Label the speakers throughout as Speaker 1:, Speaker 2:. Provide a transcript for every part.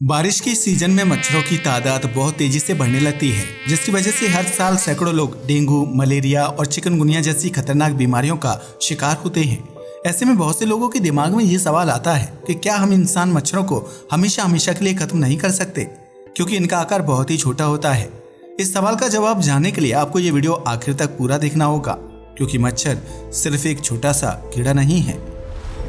Speaker 1: बारिश की सीजन में मच्छरों की तादाद बहुत तेजी से बढ़ने लगती है, जिसकी वजह से हर साल सैकड़ों लोग डेंगू, मलेरिया और चिकनगुनिया जैसी खतरनाक बीमारियों का शिकार होते हैं। ऐसे में बहुत से लोगों के दिमाग में ये सवाल आता है कि क्या हम इंसान मच्छरों को हमेशा हमेशा के लिए खत्म नहीं कर सकते, क्योंकि इनका आकार बहुत ही छोटा होता है। इस सवाल का जवाब जानने के लिए आपको ये वीडियो आखिर तक पूरा देखना होगा, क्योंकि मच्छर सिर्फ एक छोटा सा कीड़ा नहीं है।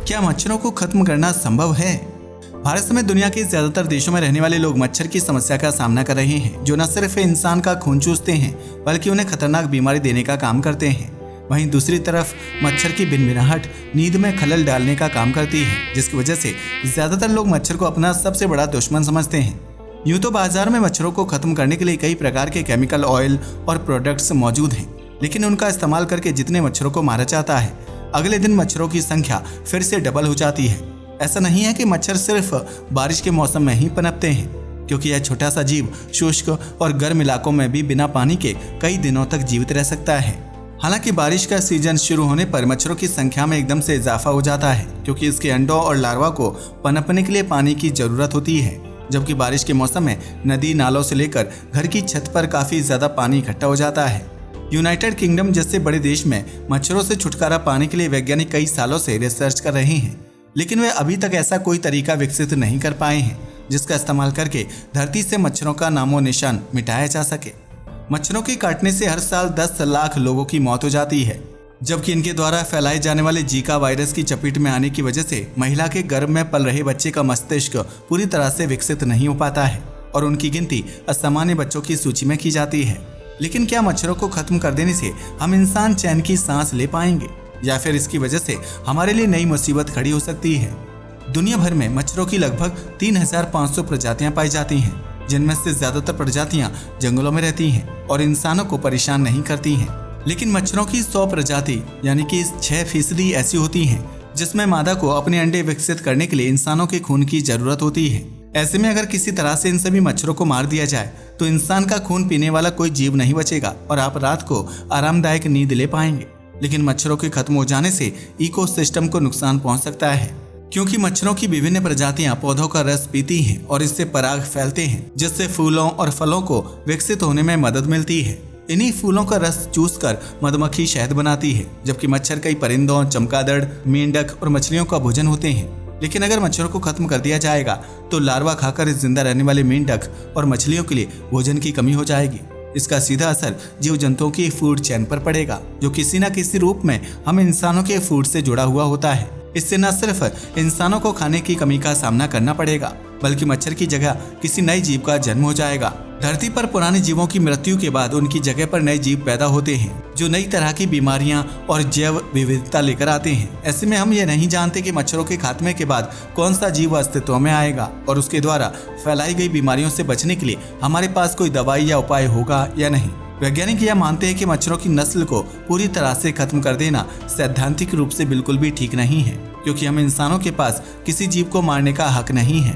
Speaker 1: क्या मच्छरों को खत्म करना संभव है? भारत समेत दुनिया के ज्यादातर देशों में रहने वाले लोग मच्छर की समस्या का सामना कर रहे हैं, जो न सिर्फ इंसान का खून चूसते हैं बल्कि उन्हें खतरनाक बीमारी देने का काम करते हैं। वहीं दूसरी तरफ मच्छर की भिनभिनाहट नींद में खलल डालने का काम करती है, जिसकी वजह से ज्यादातर लोग मच्छर को अपना सबसे बड़ा दुश्मन समझते हैं। यूं तो बाजार में मच्छरों को खत्म करने के लिए कई प्रकार के केमिकल ऑयल और प्रोडक्ट्स मौजूद हैं, लेकिन उनका इस्तेमाल करके जितने मच्छरों को मारा जाता है, अगले दिन मच्छरों की संख्या फिर से डबल हो जाती है। ऐसा नहीं है कि मच्छर सिर्फ बारिश के मौसम में ही पनपते हैं, क्योंकि यह छोटा सा जीव शुष्क और गर्म इलाकों में भी बिना पानी के कई दिनों तक जीवित रह सकता है। हालांकि बारिश का सीजन शुरू होने पर मच्छरों की संख्या में एकदम से इजाफा हो जाता है, क्योंकि इसके अंडों और लार्वा को पनपने के लिए पानी की जरूरत होती है। जबकि बारिश के मौसम में नदी नालों से लेकर घर की छत पर काफी ज्यादा पानी इकट्ठा हो जाता है। यूनाइटेड किंगडम जैसे बड़े देश में मच्छरों से छुटकारा पाने के लिए वैज्ञानिक कई सालों से रिसर्च कर रहे हैं, लेकिन वे अभी तक ऐसा कोई तरीका विकसित नहीं कर पाए हैं जिसका इस्तेमाल करके धरती से मच्छरों का नामो निशान मिटाया जा सके। मच्छरों के काटने से हर साल 10 लाख लोगों की मौत हो जाती है, जबकि इनके द्वारा फैलाए जाने वाले जीका वायरस की चपेट में आने की वजह से महिला के गर्भ में पल रहे बच्चे का मस्तिष्क पूरी तरह से विकसित नहीं हो पाता है और उनकी गिनती असामान्य बच्चों की सूची में की जाती है। लेकिन क्या मच्छरों को खत्म कर देने से हम इंसान चैन की सांस ले पाएंगे, या फिर इसकी वजह से हमारे लिए नई मुसीबत खड़ी हो सकती है? दुनिया भर में मच्छरों की लगभग 3500 प्रजातियां पाई जाती हैं, जिनमें से ज्यादातर प्रजातियां जंगलों में रहती हैं और इंसानों को परेशान नहीं करती हैं। लेकिन मच्छरों की 100 प्रजाति यानी कि 6% ऐसी होती हैं जिसमें मादा को अपने अंडे विकसित करने के लिए इंसानों के खून की जरूरत होती है। ऐसे में अगर किसी तरह से इन सभी मच्छरों को मार दिया जाए तो इंसान का खून पीने वाला कोई जीव नहीं बचेगा और आप रात को आरामदायक नींद ले पाएंगे। लेकिन मच्छरों के खत्म हो जाने से इकोसिस्टम को नुकसान पहुंच सकता है, क्योंकि मच्छरों की विभिन्न प्रजातियां पौधों का रस पीती हैं और इससे पराग फैलते हैं, जिससे फूलों और फलों को विकसित होने में मदद मिलती है। इन्हीं फूलों का रस चूसकर मधुमक्खी शहद बनाती है, जबकि मच्छर कई परिंदों, चमगादड़, मेंढक और मछलियों का भोजन होते हैं। लेकिन अगर मच्छरों को खत्म कर दिया जाएगा तो लार्वा खाकर जिंदा रहने वाले मेंढक और मछलियों के लिए भोजन की कमी हो जाएगी। इसका सीधा असर जीव जंतुओं की फूड चेन पर पड़ेगा, जो किसी न किसी रूप में हम इंसानों के फूड से जुड़ा हुआ होता है। इससे न सिर्फ इंसानों को खाने की कमी का सामना करना पड़ेगा, बल्कि मच्छर की जगह किसी नए जीव का जन्म हो जाएगा। धरती पर पुराने जीवों की मृत्यु के बाद उनकी जगह पर नए जीव पैदा होते हैं, जो नई तरह की बीमारियां और जैव विविधता लेकर आते हैं। ऐसे में हम ये नहीं जानते कि मच्छरों के खात्मे के बाद कौन सा जीव अस्तित्व में आएगा और उसके द्वारा फैलाई गई बीमारियों से बचने के लिए हमारे पास कोई दवाई या उपाय होगा या नहीं। वैज्ञानिक यह मानते हैं कि मच्छरों की नस्ल को पूरी तरह से खत्म कर देना सैद्धांतिक रूप से बिल्कुल भी ठीक नहीं है, क्योंकि हम इंसानों के पास किसी जीव को मारने का हक नहीं है।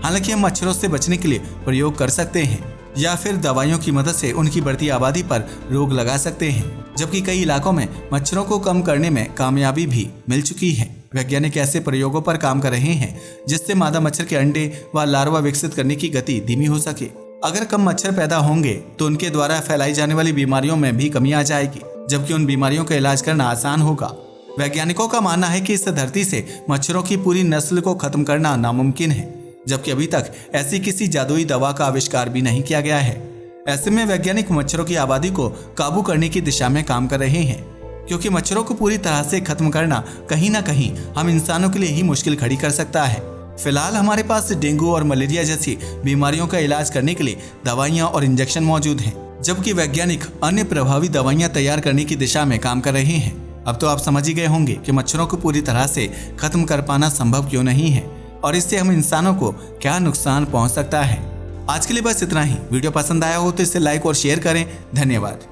Speaker 1: हालांकि हम मच्छरों से बचने के लिए प्रयोग कर सकते हैं या फिर दवाइयों की मदद से उनकी बढ़ती आबादी पर रोक लगा सकते हैं, जबकि कई इलाकों में मच्छरों को कम करने में कामयाबी भी मिल चुकी है। वैज्ञानिक ऐसे प्रयोगों पर काम कर रहे हैं जिससे मादा मच्छर के अंडे व लार्वा विकसित करने की गति धीमी हो सके। अगर कम मच्छर पैदा होंगे तो उनके द्वारा फैलाई जाने वाली बीमारियों में भी कमी आ जाएगी, जबकि उन बीमारियों का इलाज करना आसान होगा। वैज्ञानिकों का मानना है कि इस धरती से मच्छरों की पूरी नस्ल को खत्म करना नामुमकिन है, जबकि अभी तक ऐसी किसी जादुई दवा का आविष्कार भी नहीं किया गया है। ऐसे में वैज्ञानिक मच्छरों की आबादी को काबू करने की दिशा में काम कर रहे हैं, क्योंकि मच्छरों को पूरी तरह से खत्म करना कहीं ना कहीं हम इंसानों के लिए ही मुश्किल खड़ी कर सकता है। फिलहाल हमारे पास डेंगू और मलेरिया जैसी बीमारियों का इलाज करने के लिए दवाइयां और इंजेक्शन मौजूद हैं, जबकि वैज्ञानिक अन्य प्रभावी दवाइयां तैयार करने की दिशा में काम कर रहे हैं। अब तो आप समझ ही गए होंगे कि मच्छरों को पूरी तरह से खत्म कर पाना संभव क्यों नहीं है और इससे हम इंसानों को क्या नुकसान पहुंच सकता है। आज के लिए बस इतना ही। वीडियो पसंद आया हो तो इसे लाइक और शेयर करें। धन्यवाद।